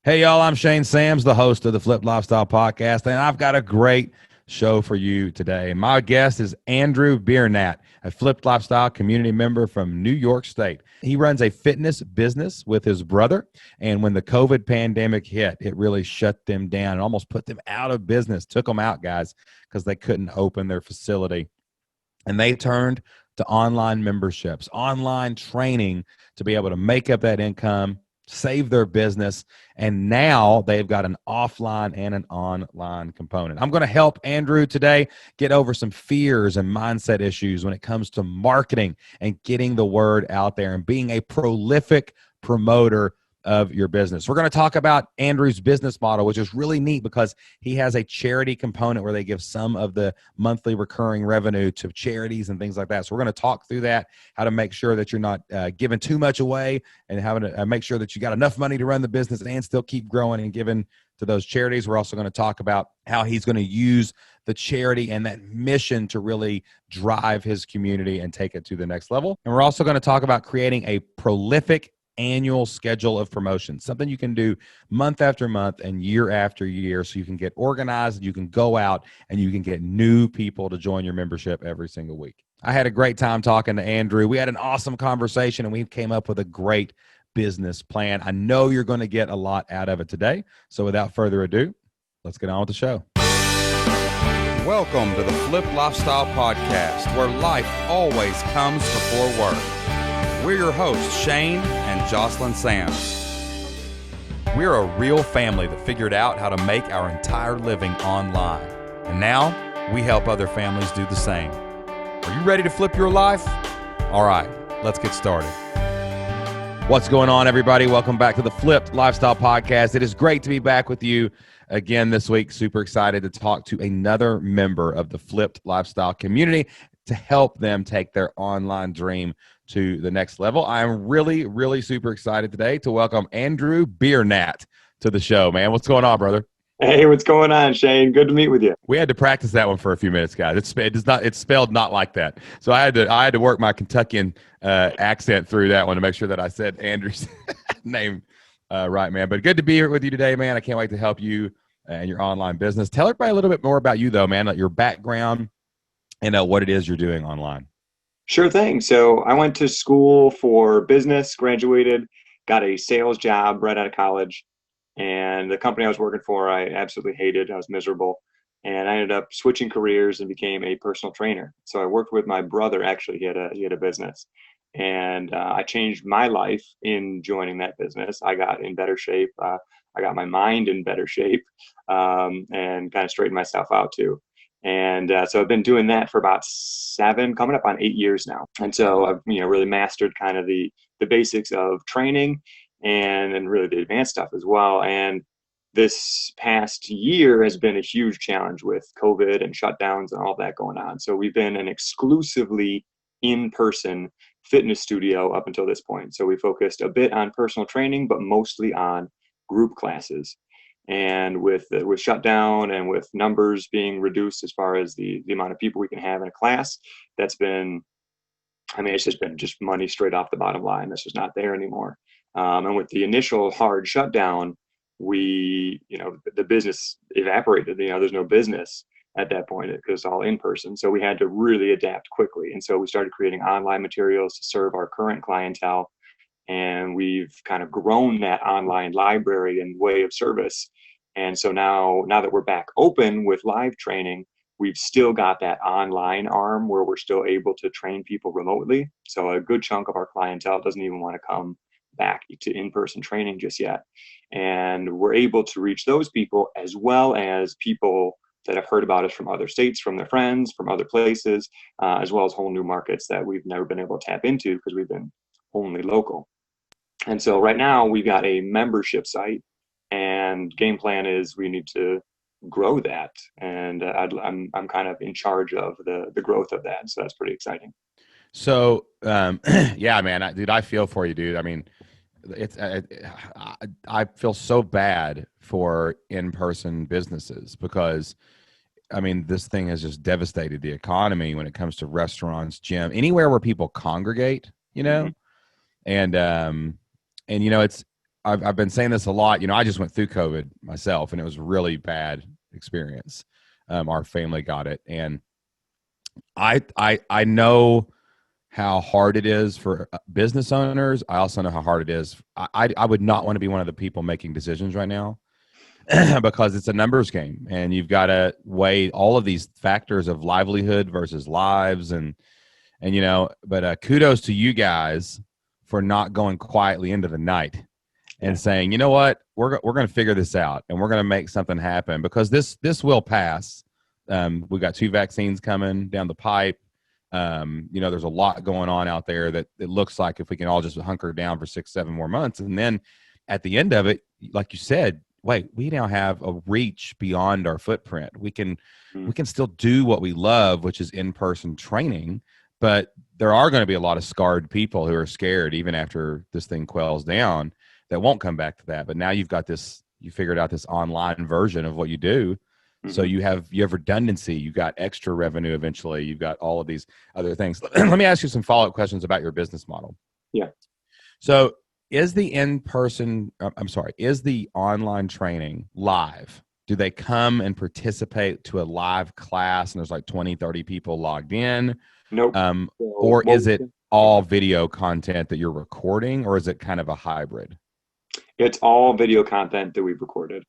Hey, y'all, I'm Shane Sams, the host of the Flip Lifestyle Podcast, and I've got a great show for you today. My guest is Andrew Biernat, a Flipped Lifestyle community member from New York State. He runs a fitness business with his brother, and when the COVID pandemic hit, it really shut them down and almost put them out of business, took them out, guys, because they couldn't open their facility. And they turned to online memberships, online training to be able to make up that income, save their business. And now they've got an offline and an online component. I'm going to help Andrew today get over some fears and mindset issues when it comes to marketing and getting the word out there and being a prolific promoter of your business. We're going to talk about Andrew's business model, which is really neat because he has a charity component where they give some of the monthly recurring revenue to charities and things like that. So we're going to talk through that, how to make sure that you're not giving too much away and having to make sure that you got enough money to run the business and still keep growing and giving to those charities. We're also going to talk about how he's going to use the charity and that mission to really drive his community and take it to the next level. And we're also going to talk about creating a prolific annual schedule of promotions, something you can do month after month and year after year so you can get organized, you can go out and you can get new people to join your membership every single week. I had a great time talking to Andrew. We had an awesome conversation and we came up with a great business plan. I know you're going to get a lot out of it today. So without further ado, let's get on with the show. Welcome to the Flip Lifestyle Podcast, where life always comes before work. We're your hosts, Shane and Jocelyn Sams. We're a real family that figured out how to make our entire living online. And now we help other families do the same. Are you ready to flip your life? All right, let's get started. What's going on, everybody? Welcome back to the Flipped Lifestyle Podcast. It is great to be back with you again this week. Super excited to talk to another member of the Flipped Lifestyle community to help them take their online dream to the next level. I'm really, really super excited today to welcome Andrew Biernat to the show, man. What's going on, brother? Hey, what's going on, Shane? Good to meet with you. We had to practice that one for a few minutes, guys. It's spelled not like that. So I had to work my Kentuckian accent through that one to make sure that I said Andrew's name right, man. But good to be here with you today, man. I can't wait to help you and your online business. Tell everybody a little bit more about you, though, man, like your background and what it is you're doing online. Sure thing. So I went to school for business, graduated, got a sales job right out of college. And the company I was working for, I absolutely hated. I was miserable. And I ended up switching careers and became a personal trainer. So I worked with my brother, actually. He had a business. And I changed my life in joining that business. I got in better shape. I got my mind in better shape and kind of straightened myself out too. And so I've been doing that for about coming up on 8 years now. And so I've really mastered kind of the basics of training and really the advanced stuff as well. And this past year has been a huge challenge with COVID and shutdowns and all that going on. So we've been an exclusively in-person fitness studio up until this point. So we focused a bit on personal training, but mostly on group classes. And with shutdown and with numbers being reduced as far as the amount of people we can have in a class, it's just been just money straight off the bottom line. That's just not there anymore. And with the initial hard shutdown, the business evaporated. There's no business at that point because it's all in person. So we had to really adapt quickly. And so we started creating online materials to serve our current clientele. And we've kind of grown that online library and way of service. And so now that we're back open with live training, we've still got that online arm where we're still able to train people remotely. So a good chunk of our clientele doesn't even want to come back to in-person training just yet. And we're able to reach those people as well as people that have heard about us from other states, from their friends, from other places, as well as whole new markets that we've never been able to tap into because we've been only local. And so right now we've got a membership site, and game plan is we need to grow that. And I'm kind of in charge of the growth of that. So that's pretty exciting. So, yeah, man, dude, I feel for you, dude. I mean, I feel so bad for in-person businesses because, I mean, this thing has just devastated the economy when it comes to restaurants, gym, anywhere where people congregate, Mm-hmm. and it's I've been saying this a lot. I just went through COVID myself, and it was a really bad experience. Our family got it, and I know how hard it is for business owners. I also know how hard it is. I would not want to be one of the people making decisions right now because it's a numbers game, and you've got to weigh all of these factors of livelihood versus lives, and But kudos to you guys for not going quietly into the night and saying, you know what, we're going to figure this out, and we're going to make something happen, because this will pass. We've got 2 vaccines coming down the pipe. There's a lot going on out there that it looks like if we can all just hunker down for 6-7 more months, and then at the end of it, like you said, wait, we now have a reach beyond our footprint. We can still do what we love, which is in-person training, but there are going to be a lot of scarred people who are scared even after this thing quells down that won't come back to that. But now you figured out this online version of what you do. So you have redundancy, you got extra revenue eventually, you've got all of these other things. Let me ask you some follow-up questions about your business model. Yeah. So is the online training live? Do they come and participate to a live class and there's like 20, 30 people logged in? Nope. Or is it all video content that you're recording, or is it kind of a hybrid? It's all video content that we've recorded.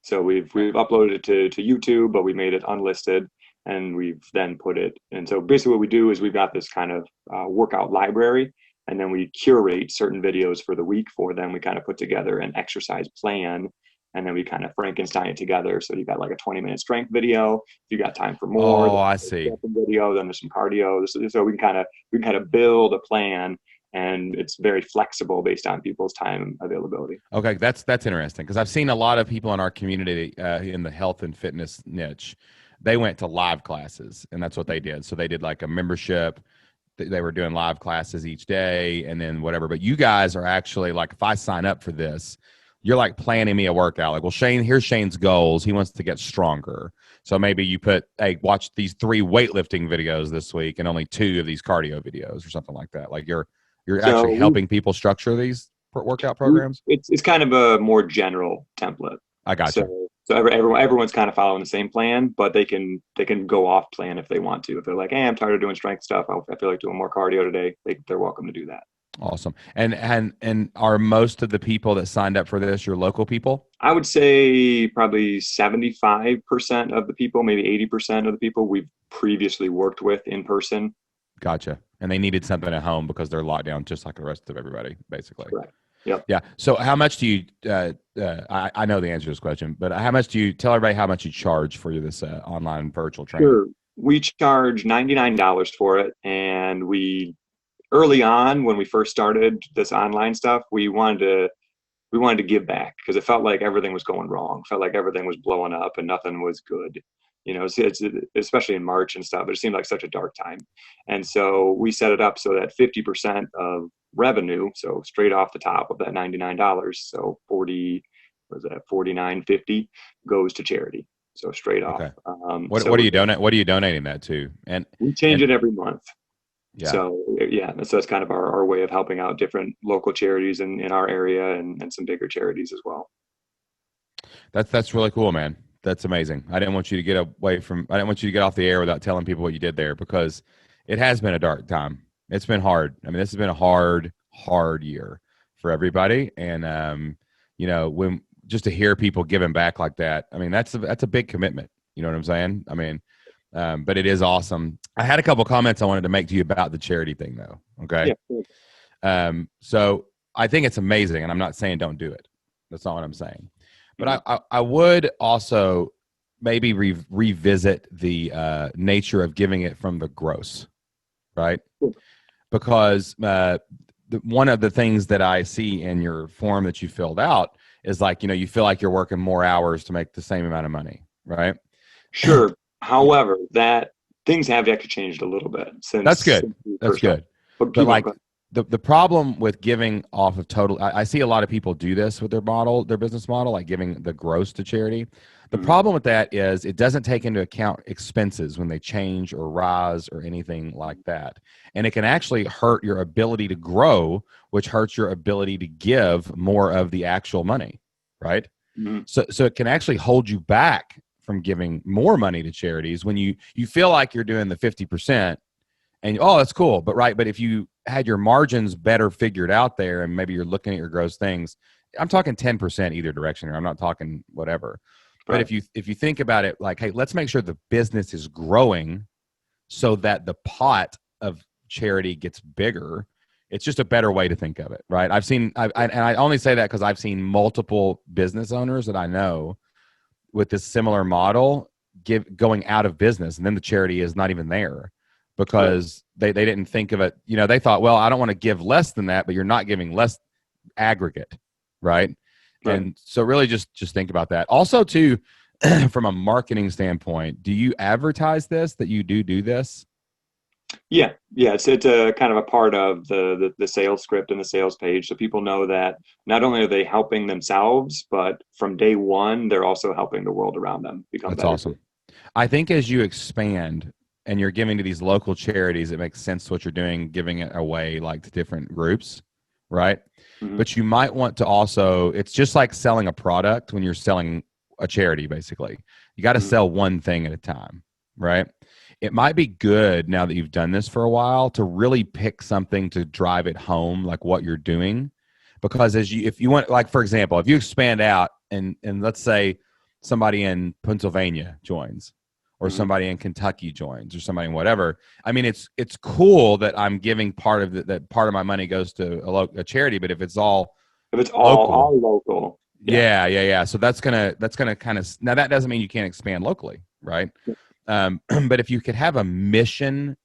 So we've uploaded it to YouTube, but we made it unlisted, and we've then put it. And so basically what we do is we've got this kind of workout library, and then we curate certain videos for the week for them. We kind of put together an exercise plan, and then we kind of Frankenstein it together. So you got like a 20-minute strength video. If you got time for more, I see. Video, then there's some cardio. So we can kind of build a plan, and it's very flexible based on people's time availability. Okay, that's interesting, because I've seen a lot of people in our community in the health and fitness niche. They went to live classes, and that's what they did. So they did like a membership. They were doing live classes each day, and then whatever. But you guys are actually like, if I sign up for this, you're like planning me a workout. Like, well, Shane, here's Shane's goals. He wants to get stronger. So maybe you put, hey, watch these 3 weightlifting videos this week and only 2 of these cardio videos or something like that. Like you're actually helping people structure these workout programs? It's kind of a more general template. I got you. So everyone's kind of following the same plan, but they can go off plan if they want to. If they're like, hey, I'm tired of doing strength stuff, I feel like doing more cardio today, they're welcome to do that. Awesome. And are most of the people that signed up for this your local people? I would say probably 75% of the people, maybe 80% of the people we've previously worked with in person. Gotcha. And they needed something at home because they're locked down just like the rest of everybody, basically. Correct. Yep. Yeah. So how much do you, I know the answer to this question, but how much do you tell everybody how much you charge for this online virtual training? Sure. We charge $99 for it. And early on, when we first started this online stuff, we wanted to give back, because it felt like everything was going wrong. It felt like everything was blowing up and nothing was good. It's especially in March and stuff, it seemed like such a dark time. And so we set it up so that 50% of revenue, so straight off the top of that $99, so $49.50 goes to charity. So straight off. Okay. What are you donating that to? And we change it every month. Yeah. So that's kind of our way of helping out different local charities in our area and some bigger charities as well. That's really cool, man. That's amazing. I didn't want you to get off the air without telling people what you did there, because it has been a dark time. It's been hard. I mean, this has been a hard year for everybody. And, when just to hear people giving back like that, I mean, that's a big commitment. You know what I'm saying? I mean, but it is awesome. I had a couple comments I wanted to make to you about the charity thing, though. Okay. Yeah. So I think it's amazing, and I'm not saying don't do it. That's not what I'm saying. But I would also maybe revisit the nature of giving it from the gross, right? Because one of the things that I see in your form that you filled out is like, you feel like you're working more hours to make the same amount of money, right? Sure. However, that things have actually changed a little bit since. That's good. That's good. But the problem with giving off of total, I see a lot of people do this with their business model, like giving the gross to charity. The Mhm. problem with that is it doesn't take into account expenses when they change or rise or anything like that. And it can actually hurt your ability to grow, which hurts your ability to give more of the actual money, right? Mhm. So it can actually hold you back from giving more money to charities when you feel like you're doing the 50%. And oh, that's cool, but if you had your margins better figured out there, and maybe you're looking at your gross things, I'm talking 10% either direction here. I'm not talking whatever. But Right. if you think about it, like, hey, let's make sure the business is growing so that the pot of charity gets bigger. It's just a better way to think of it, right? And I only say that because I've seen multiple business owners that I know with this similar model going out of business, and then the charity is not even there Right. because they didn't think of it. They thought, well, I don't want to give less than that, but you're not giving less aggregate, right? Right. And so really just think about that. Also, too, from a marketing standpoint, do you advertise this, that you do this? Yeah, yeah, it's a kind of a part of the sales script and the sales page, so people know that not only are they helping themselves, but from day one, they're also helping the world around them become That's better too. awesome. I think as you expand and you're giving to these local charities, it makes sense what you're doing, giving it away like to different groups, right? Hmm. But you might want to also, it's just like selling a product when you're selling a charity, basically. You got to Hmm. sell one thing at a time, right? It might be good now that you've done this for a while to really pick something to drive it home, like what you're doing. Because if you want, like, for example, if you expand out and let's say somebody in Pennsylvania joins, or Hmm. somebody in Kentucky joins, or somebody in whatever. I mean, it's cool that I'm giving part of that part of my money goes to a charity, but if it's all If it's local, all local, yeah. yeah. So that's gonna kind of, now that doesn't mean you can't expand locally, right? But if you could have a mission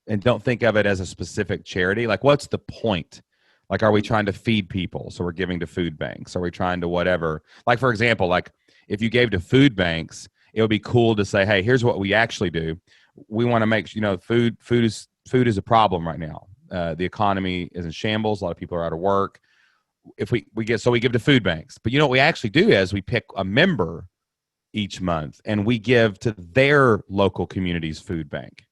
and don't think of it as a specific charity, like what's the point? Like, are we Mhm. trying to feed people, so we're giving to food banks? Are we trying to whatever? Like, for example, like if you gave to food banks, it would be cool to say, hey, here's what we actually do. We want to make, food is a problem right now. The economy is in shambles. A lot of people are out of work. If we give to food banks, but what we actually do is we pick a member each month and we give to their local community's food bank.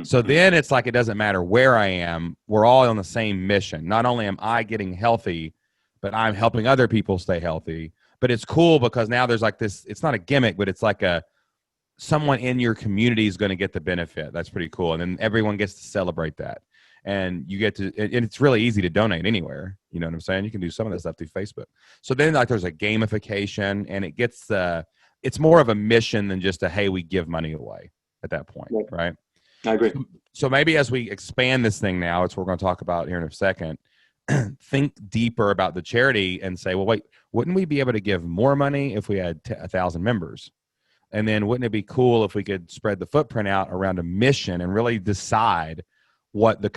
So Mhm. then it's like it doesn't matter where I am. We're all on the same mission. Not only am I getting healthy, but I'm helping other people stay healthy. But it's cool because now there's like this, it's not a gimmick, but it's like someone in your community is going to get the benefit. That's pretty cool. And then everyone gets to celebrate that. And you get to, and it's really easy to donate anywhere. You know what I'm saying? You can do some of that stuff through Facebook. So then, like, there's a gamification, and it's more of a mission than just hey, we give money away at that point, Right. right? I agree. So maybe as we expand this thing now, it's what we're going to talk about here in a second. Think deeper about the charity and say, well, wait, wouldn't we be able to give more money if we had 1,000 members? And then wouldn't it be cool if we could spread the footprint out around a mission and really decide what you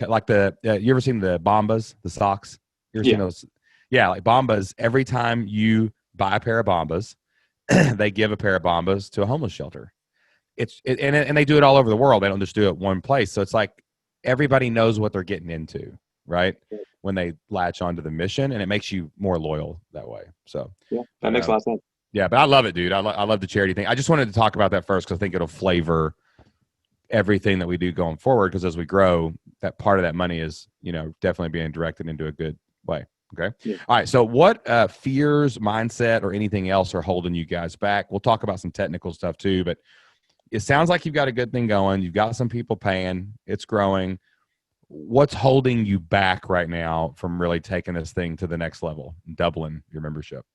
ever seen the Bombas, the socks? You ever seen Yeah. those? Yeah, like Bombas. Every time you buy a pair of Bombas, they give a pair of Bombas to a homeless shelter. And they do it all over the world. They don't just do it one place. So it's like everybody knows what they're getting into, right? When they latch onto the mission, and it makes you more loyal that way. So, Yeah, that but makes a lot of sense. yeah, but I love it, dude. I love the charity thing. I just wanted to talk about that first because I think it'll flavor everything that we do going forward. Because as we grow, that part of that money is, definitely being directed into a good way. Okay. Yeah. All right. So, what fears, mindset, or anything else are holding you guys back? We'll talk about some technical stuff too, but it sounds like you've got a good thing going. You've got some people paying. It's growing. What's holding you back right now from really taking this thing to the next level, doubling your membership?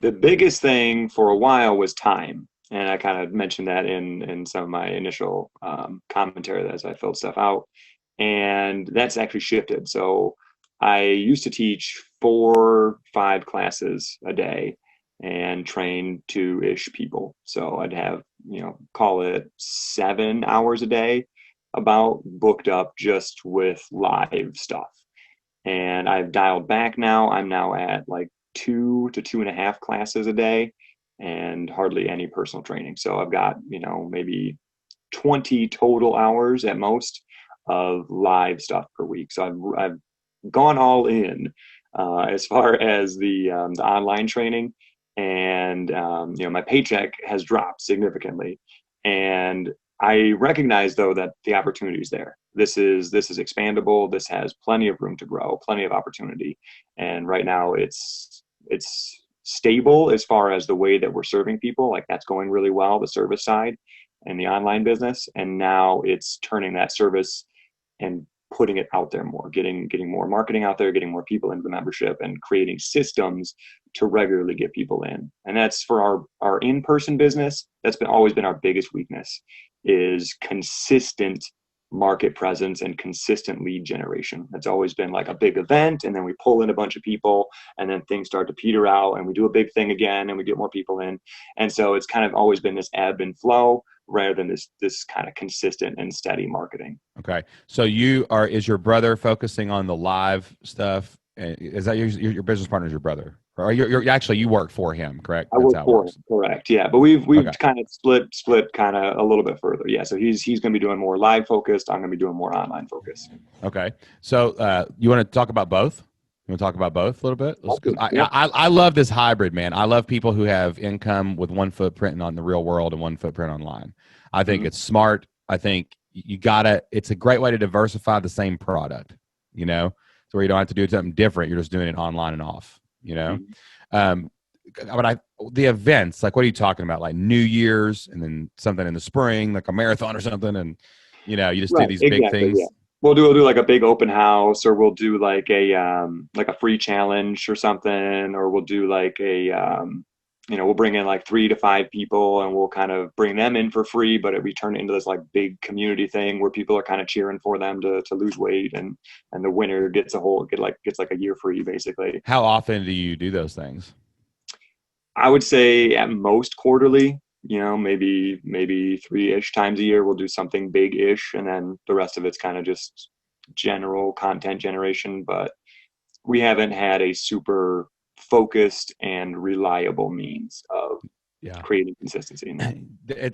The biggest thing for a while was time. And I kind of mentioned that in some of my initial commentary as I filled stuff out. And that's actually shifted. So I used to teach 4, 5 classes a day and train two-ish people. So I'd have, call it 7 hours a day about booked up just with live stuff. And I've dialed back now. I'm now at like 2 to 2.5 classes a day and hardly any personal training. So I've got, maybe 20 total hours at most of live stuff per week. So I've gone all in as far as the online training, and my paycheck has dropped significantly, and I recognize though that the opportunity is there. This is expandable. This has plenty of room to grow, plenty of opportunity, and right now it's stable as far as the way that we're serving people. Like that's going really well, the service side and the online business, and now it's turning that service and putting it out there more, getting more marketing out there, getting more people into the membership, and creating systems to regularly get people in. And that's for our in-person business. That's always been our biggest weakness, is consistent market presence and consistent lead generation. That's always been like a big event, and then we pull in a bunch of people, and then things start to peter out, and we do a big thing again, and we get more people in. And so it's kind of always been this ebb and flow rather than this kind of consistent and steady marketing. Okay. So is your brother focusing on the live stuff? Is that your business partner is your brother? Or you're actually, you work for him, correct? I work for him, correct. Yeah. But we've Okay. kind of split kind of a little bit further. Yeah. So he's going to be doing more live focused. I'm going to be doing more online focused. Okay. So you want to talk about both? You want to talk about both a little bit? Yeah. I love this hybrid, man. I love people who have income with one footprint on the real world and one footprint online. I think it's smart. I think it's a great way to diversify the same product, so where you don't have to do something different. You're just doing it online and off, But the events, like what are you talking about? Like New Year's and then something in the spring, like a marathon or something. And, you just do these big things. Yeah. We'll do like a big open house, or we'll do like a free challenge or something, or we'll do like we'll bring in like 3 to 5 people, and we'll kind of bring them in for free, but we turn it into this like big community thing where people are kind of cheering for them to lose weight, and the winner gets like a year free basically. How often do you do those things? I would say at most quarterly. Maybe 3-ish times a year we'll do something big-ish, and then the rest of it's kind of just general content generation. But we haven't had a super focused and reliable means of creating consistency.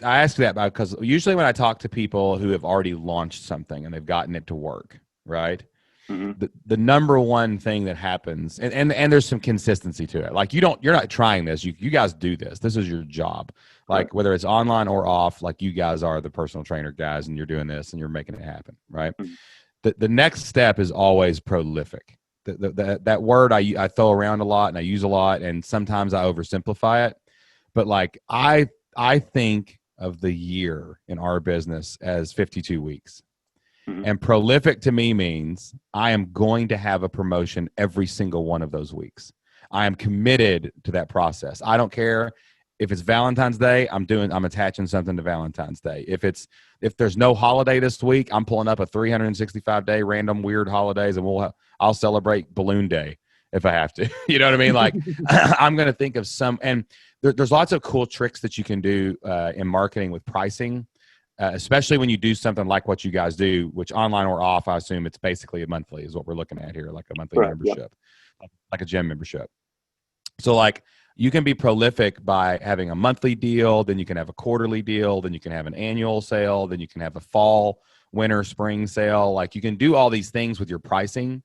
I ask that because usually when I talk to people who have already launched something and they've gotten it to work, right? Mm-hmm. The number one thing that happens, and there's some consistency to it. Like you're not trying this. You guys do this. This is your job. Like whether it's online or off, like you guys are the personal trainer guys, and you're doing this and you're making it happen, right? Mm-hmm. The next step is always prolific. That word I throw around a lot and I use a lot, and sometimes I oversimplify it. But like I think of the year in our business as 52 weeks. Mm-hmm. And prolific to me means I am going to have a promotion every single one of those weeks. I am committed to that process. I don't care if it's Valentine's Day, I'm attaching something to Valentine's Day. If there's no holiday this week, I'm pulling up a 365-day random weird holidays, and I'll celebrate Balloon Day if I have to. You know what I mean? Like I'm going to think of some, and there's lots of cool tricks that you can do in marketing with pricing. Especially when you do something like what you guys do, which online or off, I assume it's basically a monthly is what we're looking at here, like a monthly membership, like a gym membership. So like you can be prolific by having a monthly deal, then you can have a quarterly deal, then you can have an annual sale, then you can have a fall, winter, spring sale. Like you can do all these things with your pricing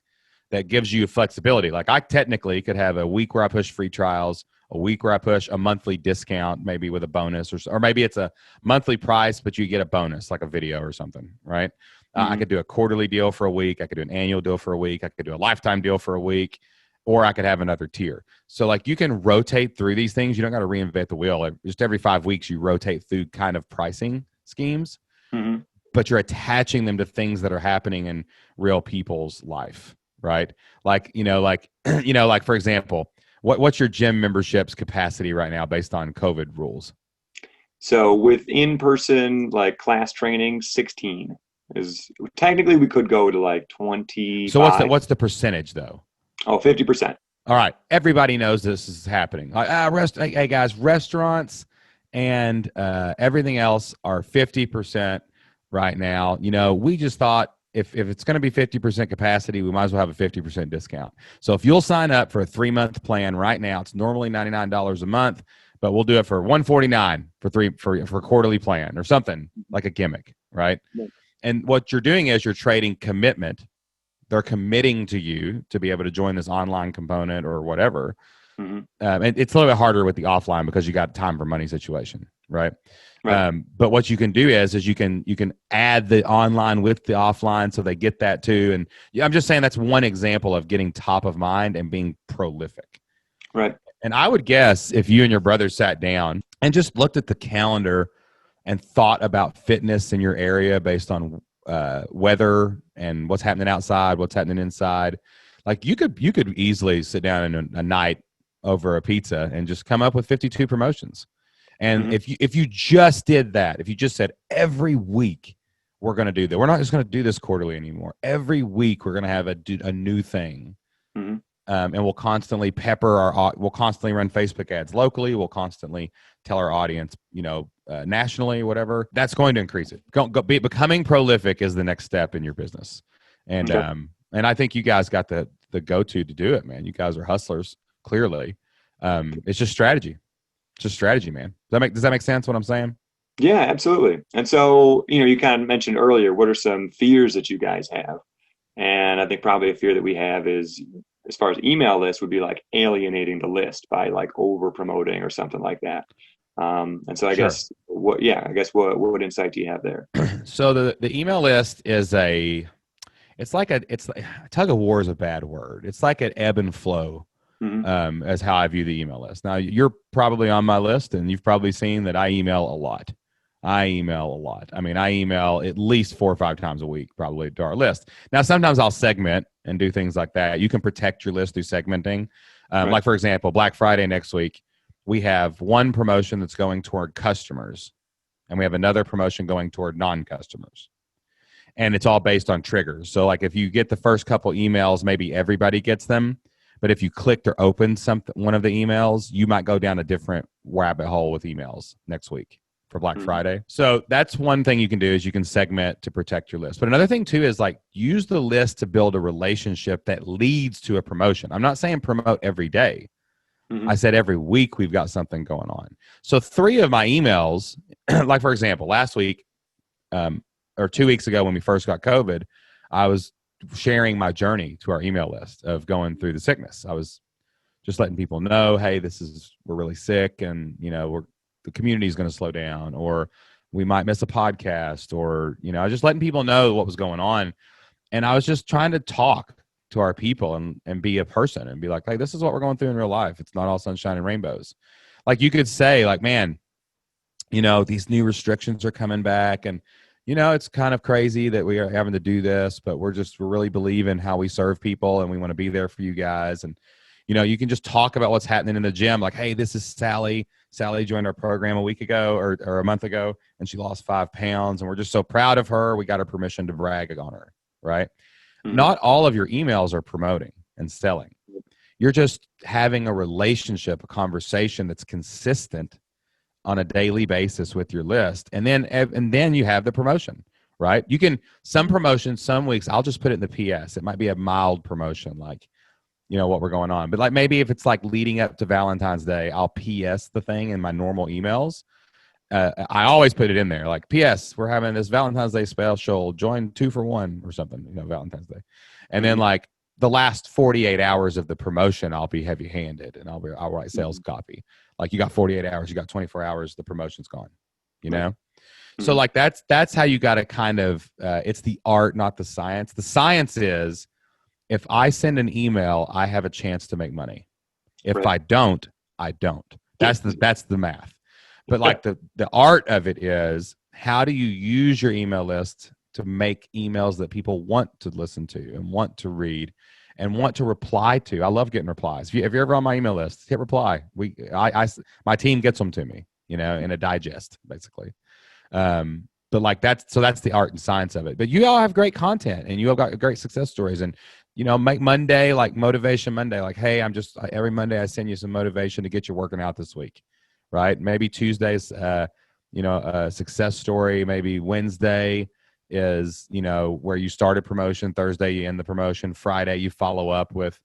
that gives you flexibility. Like I technically could have a week where I push free trials, a week where I push a monthly discount, maybe with a bonus, or maybe it's a monthly price, but you get a bonus, like a video or something, right? Mm-hmm. I could do a quarterly deal for a week. I could do an annual deal for a week. I could do a lifetime deal for a week, or I could have another tier. So like you can rotate through these things. You don't got to reinvent the wheel. Like just every 5 weeks, you rotate through kind of pricing schemes, but you're attaching them to things that are happening in real people's life, right? Like, like for example, what's your gym membership's capacity right now based on COVID rules? So with in-person like class training, 16 is technically we could go to like 20. So what's the percentage though? Oh, 50%. All right. Everybody knows this is happening. Like, hey guys, restaurants and everything else are 50% right now. We just thought if it's going to be 50% capacity, we might as well have a 50% discount. So if you'll sign up for a 3-month plan right now, it's normally $99 a month, but we'll do it for $149 for a quarterly plan or something like a gimmick, right? Yeah. And what you're doing is you're trading commitment. They're committing to you to be able to join this online component or whatever. Mm-hmm. And it's a little bit harder with the offline because you got time for money situation, right? Right. But what you can do is you can add the online with the offline, so they get that too. And yeah, I'm just saying that's one example of getting top of mind and being prolific. Right. And I would guess if you and your brother sat down and just looked at the calendar and thought about fitness in your area based on weather and what's happening outside, what's happening inside, like you could easily sit down in a night over a pizza and just come up with 52 promotions. And Mm-hmm. if you just did that, if you just said every week we're going to do that, we're not just going to do this quarterly anymore. Every week we're going to have a new thing. Mm-hmm. And we'll constantly we'll constantly run Facebook ads locally. We'll constantly tell our audience, nationally, whatever. That's going to increase it. Becoming prolific is the next step in your business. And Okay. and I think you guys got the go-to to do it, man. You guys are hustlers, clearly. It's just strategy. It's just strategy, man. Does that make sense what I'm saying? Yeah, absolutely. And so, you kind of mentioned earlier, what are some fears that you guys have? And I think probably a fear that we have is, as far as email lists, would be like alienating the list by like over promoting or something like that. And so I Sure. guess what insight do you have there? So the email list is it's like tug of war is a bad word. It's like an ebb and flow. Mm-hmm. As how I view the email list. Now, you're probably on my list, and you've probably seen that I email a lot. I mean, I email at least 4 or 5 times a week, probably, to our list. Now, sometimes I'll segment and do things like that. You can protect your list through segmenting. Right. Like, for example, Black Friday next week, we have one promotion that's going toward customers, and we have another promotion going toward non-customers. And it's all based on triggers. So, like, if you get the first couple emails, maybe everybody gets them. But if you clicked or opened one of the emails, you might go down a different rabbit hole with emails next week for Black Mm-hmm. Friday. So that's one thing you can do, is you can segment to protect your list. But another thing too is like use the list to build a relationship that leads to a promotion. I'm not saying promote every day. Mm-hmm. I said every week we've got something going on. So 3 of my emails, like for example, last week or 2 weeks ago when we first got COVID, I was sharing my journey to our email list of going through the sickness. I was just letting people know, hey, we're really sick, and the community is going to slow down, or we might miss a podcast, or I was just letting people know what was going on. And I was just trying to talk to our people and be a person and be like, hey, this is what we're going through in real life. It's not all sunshine and rainbows. Like you could say, like, man, these new restrictions are coming back, and it's kind of crazy that we are having to do this, but we're really believe in how we serve people, and we want to be there for you guys. And, you can just talk about what's happening in the gym. Like, hey, this is Sally. Sally joined our program a week ago or a month ago, and she lost 5 pounds. And we're just so proud of her. We got her permission to brag on her, right? Mm-hmm. Not all of your emails are promoting and selling. You're just having a relationship, a conversation that's consistent on a daily basis with your list, and then you have the promotion, right? You can some promotions, some weeks I'll just put it in the PS. It might be a mild promotion, like what we're going on, but like maybe if it's like leading up to Valentine's Day, I'll PS the thing in my normal emails. I always put it in there, like PS, we're having this Valentine's Day special. Join 2 for 1 or something, Valentine's Day, and then like the last 48 hours of the promotion, I'll be heavy-handed, and I'll write sales copy. Like, you got 48 hours, you got 24 hours, the promotion's gone, So like that's how you got to kind of, it's the art, not the science. The science is, if I send an email, I have a chance to make money. If Right. I don't, I don't. That's the math. But like the art of it is, how do you use your email list to make emails that people want to listen to and want to read and want to reply to? I love getting replies. If you're ever on my email list, hit reply. My team gets them to me, in a digest, basically. But like that's the art and science of it. But you all have great content, and you all got great success stories. And make Monday like Motivation Monday. Like, hey, every Monday I send you some motivation to get you working out this week, right? Maybe Tuesday's a success story. Maybe Wednesday is where you started promotion. Thursday you end the promotion. Friday you follow up with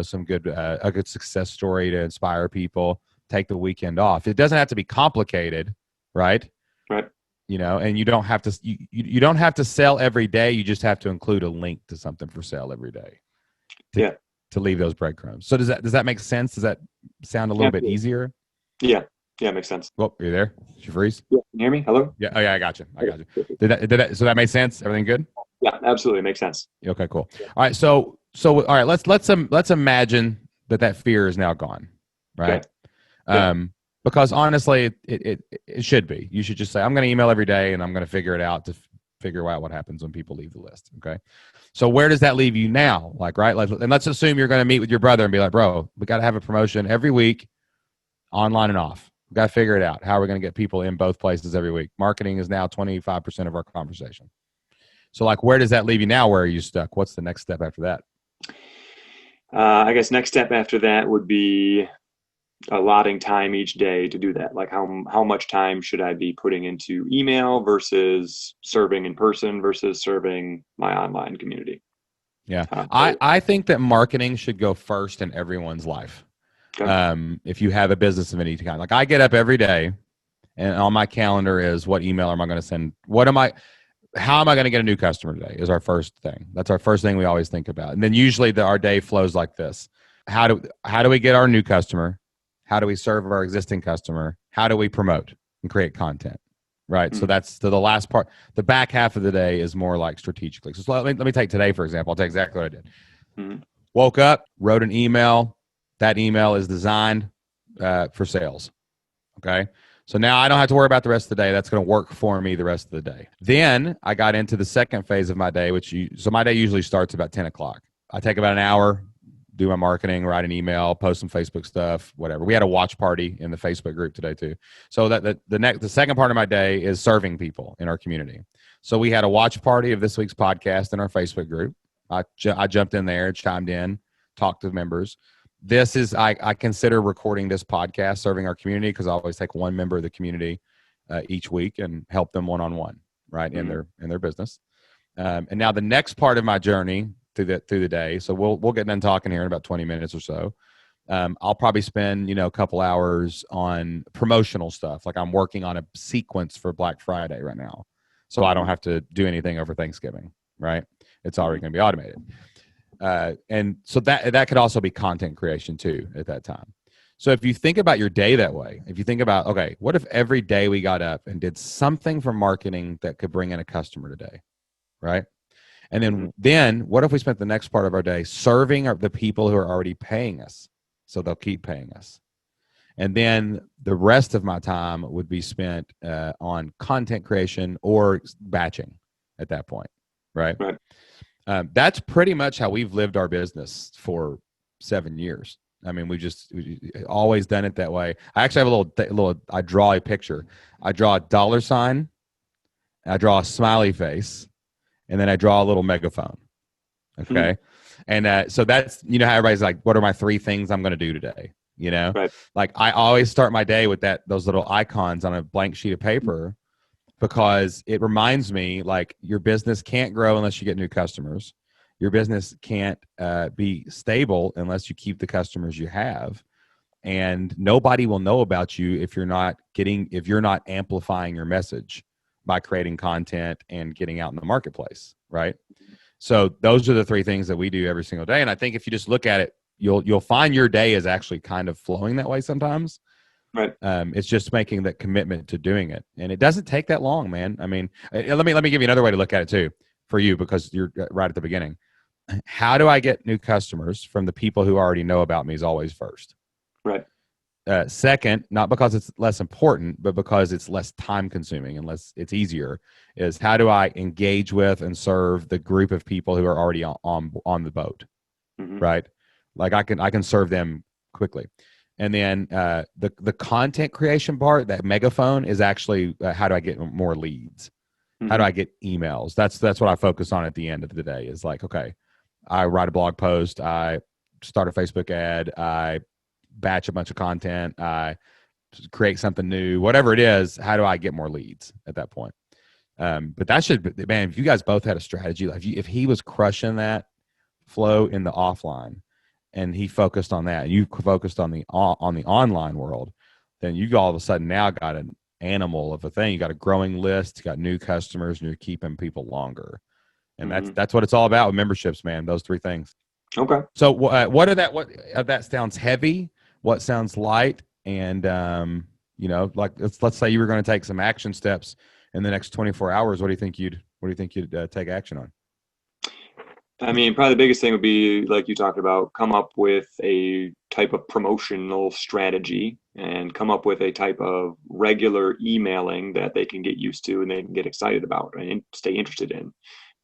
some good a good success story to inspire people. Take the weekend off. It doesn't have to be complicated, right? Right. and you don't have to you don't have to sell every day. You just have to include a link to something for sale every day to Yeah. to leave those breadcrumbs. So does that make sense? Does that sound a little bit Absolutely. easier? Yeah. Yeah. Makes sense. Well, are you there? Did you freeze? Yeah. Can you hear me? Hello? Yeah. Oh yeah, I got you. I Okay. got you. Perfect. So that made sense? Everything good? Yeah. Absolutely. Makes sense. Okay, cool. All right. All right, let's imagine that fear is now gone, Okay. right? Yeah. Because honestly, it should be. You should just say, I'm going to email every day and I'm going to figure it out to figure out what happens when people leave the list. Okay. So where does that leave you now? Like, right? Like, and let's assume you're going to meet with your brother and be like, bro, we got to have a promotion every week, online and off. We got to figure it out. How are we going to get people in both places every week? Marketing is now 25% of our conversation. So, like, where does that leave you now? Where are you stuck? What's the next step after that? I guess next step after that would be allotting time each day to do that. Like how much time should I be putting into email versus serving in person versus serving my online community? Yeah. So, I think that marketing should go first in everyone's life. okay. If you have a business of any kind, like I get up every day and on my calendar is what email am I going to send? How am I going to get a new customer today is our first thing. That's our first thing we always think about. And then usually our day flows like this. How do we get our new customer? How do we serve our existing customer? How do we promote and create content? Right. So Mhm. that's the last part. The back half of the day is more like strategically. So let me take today, for example. I'll take exactly what I did. Mhm. Woke up, wrote an email. That email is designed for sales. Okay. So now I don't have to worry about the rest of the day. That's going to work for me the rest of the day. Then I got into the second phase of my day, so my day usually starts about 10 o'clock. I take about an hour, do my marketing, write an email, post some Facebook stuff, whatever. We had a watch party in the Facebook group today too. So that the second part of my day is serving people in our community. So we had a watch party of this week's podcast in our Facebook group. I jumped in there, chimed in, talked to members. This is I consider recording this podcast serving our community because I always take one member of the community each week and help them one-on-one, right, in Mhm. their business. And now the next part of my journey through the day, so we'll get done talking here in about 20 minutes or so. I'll probably spend a couple hours on promotional stuff. Like I'm working on a sequence for Black Friday right now, so I don't Mhm. have to do anything over Thanksgiving, right? It's already Mhm. going to be automated. And so that could also be content creation too at that time. So if you think about your day that way, if you think about, okay, what if every day we got up and did something for marketing that could bring in a customer today, right? And Mhm. then what if we spent the next part of our day serving the people who are already paying us, so they'll keep paying us. And then the rest of my time would be spent on content creation or batching at that point, right? Right. That's pretty much how we've lived our business for 7 years. I mean, we always done it that way. I actually have a little. I draw a picture. I draw a dollar sign. I draw a smiley face, and then I draw a little megaphone. Mhm. Okay, and so that's how everybody's like, "What are my three things I'm going to do today?" Right. Like I always start my day with those little icons on a blank sheet of paper because it reminds me like your business can't grow unless you get new customers. Your business can't be stable unless you keep the customers you have. And nobody will know about you if you're not amplifying your message by creating content and getting out in the marketplace, right? So those are the three things that we do every single day. And I think if you just look at it, you'll find your day is actually kind of flowing that way sometimes. Right. It's just making that commitment to doing it, and it doesn't take that long, man. I mean, let me give you another way to look at it too, for you, because you're right at the beginning. How do I get new customers from the people who already know about me is always first. Right. Second, not because it's less important, but because it's less time consuming and it's easier, is how do I engage with and serve the group of people who are already on the boat, Mhm. right? Like I can serve them quickly. And then the content creation part, that megaphone, is actually how do I get more leads? How do Mhm. I get emails? That's what I focus on at the end of the day. Is like, okay, I write a blog post, I start a Facebook ad, I batch a bunch of content, I create something new, whatever it is. How do I get more leads at that point? But that should, man, if you guys both had a strategy, like if he was crushing that flow in the offline and he focused on that, and you focused on the online world, then you all of a sudden now got animal of a thing. You got a growing list, you got new customers, and you're keeping people longer. And that's what it's all about with memberships, man. Those three things. Okay. So what that sounds heavy? What sounds light? And like let's say you were going to take some action steps in the next 24 hours. What do you think you'd take action on? I mean, probably the biggest thing would be, like you talked about, come up with a type of promotional strategy and come up with a type of regular emailing that they can get used to and they can get excited about and stay interested in.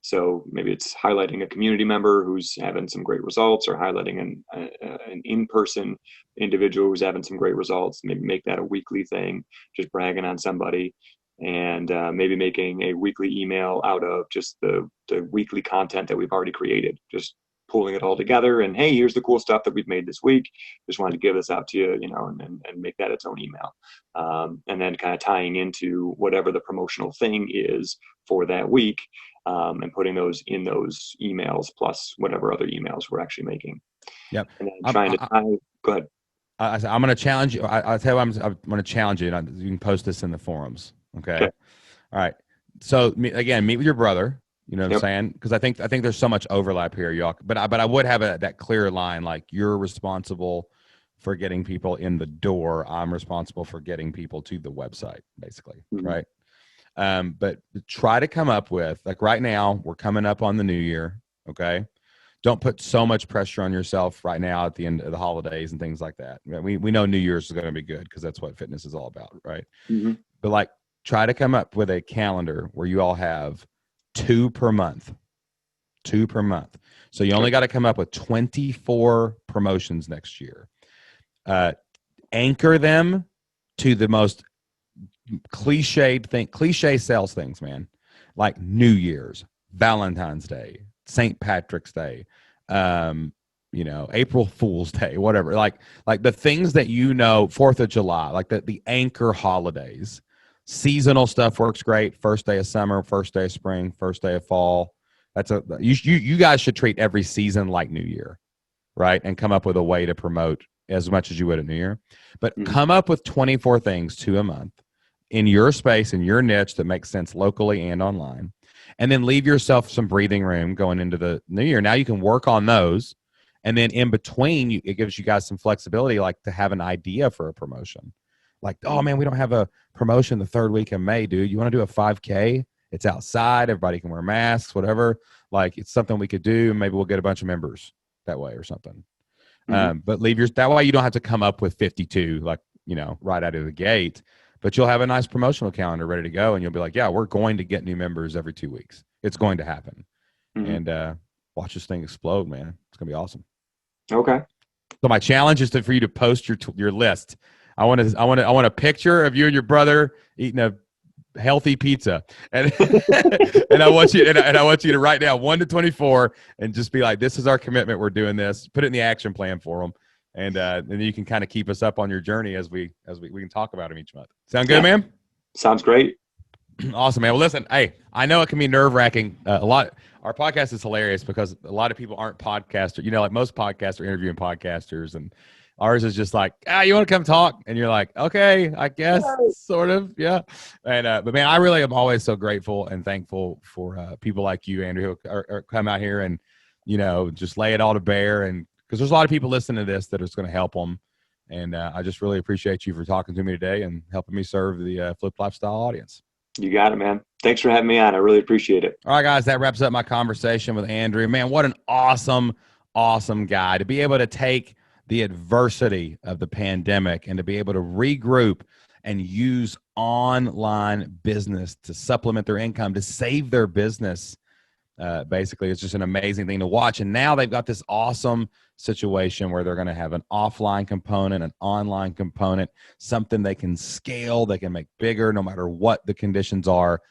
So maybe it's highlighting a community member who's having some great results, or highlighting an in-person individual who's having some great results. Maybe make that a weekly thing, just bragging on somebody, and maybe making a weekly email out of just the weekly content that we've already created, just pulling it all together. And hey, here's the cool stuff that we've made this week. Just wanted to give this out to you, and make that its own email. And then kind of tying into whatever the promotional thing is for that week, and putting those in those emails plus whatever other emails we're actually making. Yep. And then trying to tie. Go ahead. I'm going to challenge you. I'll tell you, I'm going to challenge you. You can post this in the forums. Okay. All right. So meet with your brother. You know what I'm saying? Because I think there's so much overlap here, y'all. But I would have that clear line, like you're responsible for getting people in the door. I'm responsible for getting people to the website, basically, right? But try to come up with, like, right now we're coming up on the new year. Okay. Don't put so much pressure on yourself right now at the end of the holidays and things like that. We know New Year's is going to be good because that's what fitness is all about, right? But like, try to come up with a calendar where you all have 2 per month. So you only got to come up with 24 promotions next year. Anchor them to the most cliche sales things, man, like New Year's, Valentine's Day, St. Patrick's Day, April Fool's Day, whatever. Like the things that 4th of July, like the anchor holidays. Seasonal stuff works great. First day of summer, first day of spring, first day of fall. You guys should treat every season like New Year, right? And come up with a way to promote as much as you would at New Year. But come up with 24 things, 2 a month, in your space, in your niche that makes sense locally and online. And then leave yourself some breathing room going into the new year. Now you can work on those. And then in between, it gives you guys some flexibility, like to have an idea for a promotion. Like, oh man, we don't have a promotion the 3rd week of May, dude. You want to do a 5K? It's outside. Everybody can wear masks, whatever. Like, it's something we could do. Maybe we'll get a bunch of members that way or something. But that way you don't have to come up with 52, like, right out of the gate. But you'll have a nice promotional calendar ready to go, and you'll be like, yeah, we're going to get new members every 2 weeks. It's going to happen. And watch this thing explode, man. It's going to be awesome. Okay. So my challenge is for you to post your list. I want a picture of you and your brother eating a healthy pizza, and and I want you to write down 1 to 24 and just be like, this is our commitment. We're doing this. Put it in the action plan for them. And then you can kind of keep us up on your journey as we can talk about them each month. Sound good, man? Sounds great. Awesome, man. Well, listen, hey, I know it can be nerve-wracking. Our podcast is hilarious because a lot of people aren't podcasters. Like most podcasts are interviewing podcasters, and ours is just like, you want to come talk? And you're like, okay, I guess, sort of, yeah. And but man, I really am always so grateful and thankful for people like you, Andrew, who come out here and just lay it all to bear, and because there's a lot of people listening to this that it's going to help them. And I just really appreciate you for talking to me today and helping me serve the Flipped Lifestyle audience. You got it, man. Thanks for having me on. I really appreciate it. All right, guys, that wraps up my conversation with Andrew. Man, what an awesome guy to be able to take the adversity of the pandemic and to be able to regroup and use online business to supplement their income, to save their business. Basically, it's just an amazing thing to watch. And now they've got this awesome situation where they're going to have an offline component, an online component, something they can scale, they can make bigger no matter what the conditions are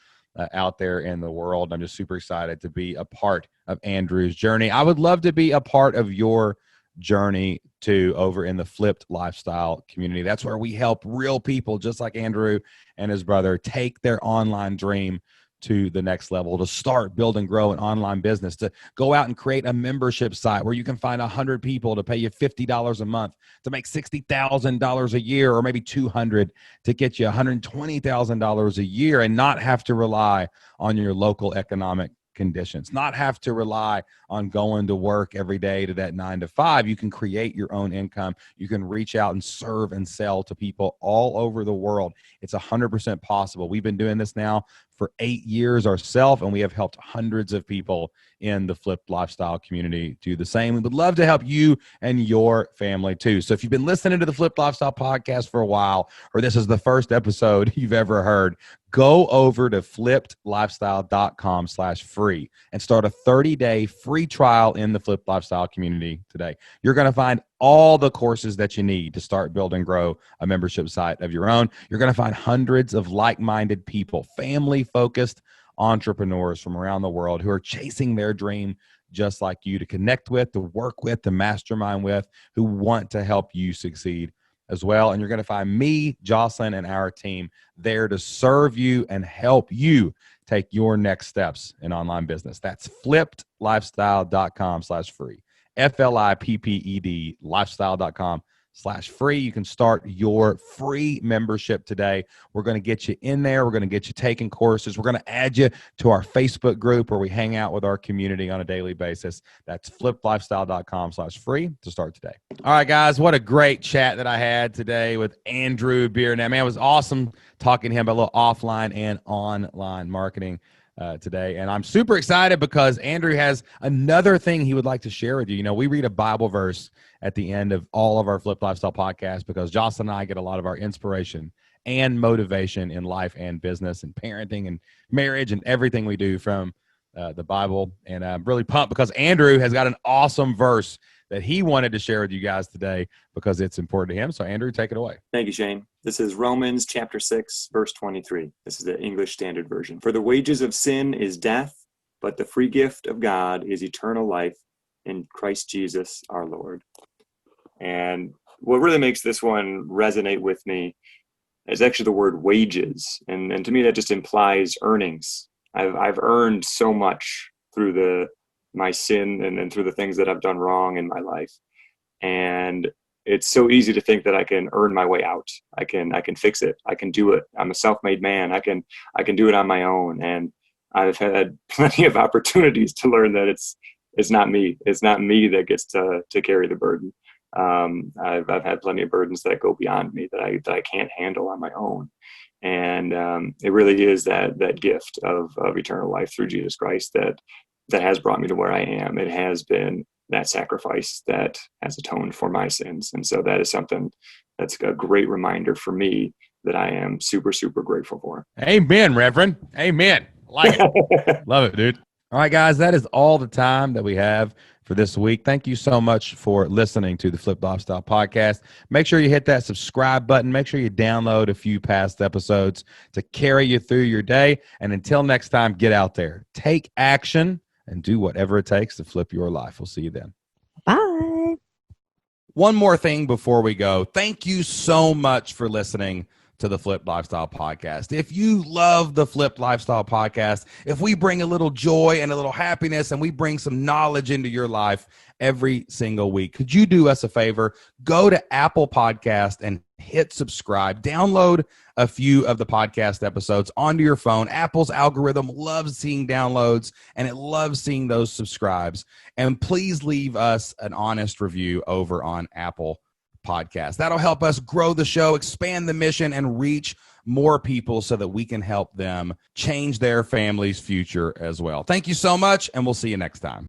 out there in the world. I'm just super excited to be a part of Andrew's journey. I would love to be a part of your journey too over in the Flipped Lifestyle community. That's where we help real people just like Andrew and his brother take their online dream to the next level, to start, build, and grow an online business, to go out and create a membership site where you can find 100 people to pay you $50 a month, to make $60,000 a year, or maybe 200 to get you $120,000 a year, and not have to rely on your local economic conditions, not have to rely on going to work every day to that 9 to 5. You can create your own income. You can reach out and serve and sell to people all over the world. It's 100% possible. We've been doing this now for 8 years ourselves, and we have helped hundreds of people in the Flipped Lifestyle community do the same. We would love to help you and your family too. So if you've been listening to the Flipped Lifestyle podcast for a while, or this is the first episode you've ever heard, go over to flippedlifestyle.com/free and start a 30-day free trial in the Flipped Lifestyle community today. You're going to find all the courses that you need to start, build, and grow a membership site of your own. You're going to find hundreds of like-minded people, family-focused entrepreneurs from around the world who are chasing their dream just like you, to connect with, to work with, to mastermind with, who want to help you succeed as well. And you're going to find me, Jocelyn, and our team there to serve you and help you take your next steps in online business. That's flippedlifestyle.com/free. FLIPPED lifestyle.com/free. You can start your free membership today. We're going to get you in there. We're going to get you taking courses. We're going to add you to our Facebook group where we hang out with our community on a daily basis. That's flippedlifestyle.com/free to start today. All right, guys, what a great chat that I had today with Andrew Biernatt. Man, it was awesome talking to him about a little offline and online marketing today. And I'm super excited because Andrew has another thing he would like to share with you. You know, we read a Bible verse at the end of all of our Flipped Lifestyle podcasts because Jocelyn and I get a lot of our inspiration and motivation in life and business and parenting and marriage and everything we do from the Bible. And I'm really pumped because Andrew has got an awesome verse that he wanted to share with you guys today because it's important to him. So Andrew, take it away. Thank you, Shane. This is Romans chapter 6, verse 23. This is the English Standard Version. For the wages of sin is death, but the free gift of God is eternal life in Christ Jesus our Lord. And what really makes this one resonate with me is actually the word wages. And to me, that just implies earnings. I've earned so much through my sin and through the things that I've done wrong in my life. And it's so easy to think that I can earn my way out. I can fix it. I can do it. I'm a self-made man. I can do it on my own. And I've had plenty of opportunities to learn that it's not me. It's not me that gets to carry the burden. I've had plenty of burdens that go beyond me that I can't handle on my own. And it really is that gift of eternal life through Jesus Christ that has brought me to where I am. It has been that sacrifice that has atoned for my sins. And so that is something that's a great reminder for me that I am super, super grateful for. Amen, Reverend. Amen. Like it. Love it, dude. All right, guys, that is all the time that we have for this week. Thank you so much for listening to the Flipped Lifestyle podcast. Make sure you hit that subscribe button. Make sure you download a few past episodes to carry you through your day. And until next time, get out there, take action, and do whatever it takes to flip your life. We'll see you then. Bye. One more thing before we go. Thank you so much for listening to the Flipped Lifestyle podcast. If you love the Flipped Lifestyle podcast, if we bring a little joy and a little happiness and we bring some knowledge into your life every single week, could you do us a favor? Go to Apple Podcast and hit subscribe. Download a few of the podcast episodes onto your phone. Apple's algorithm loves seeing downloads and it loves seeing those subscribes. And please leave us an honest review over on Apple Podcast. That'll help us grow the show, expand the mission, and reach more people so that we can help them change their family's future as well. Thank you so much, and we'll see you next time.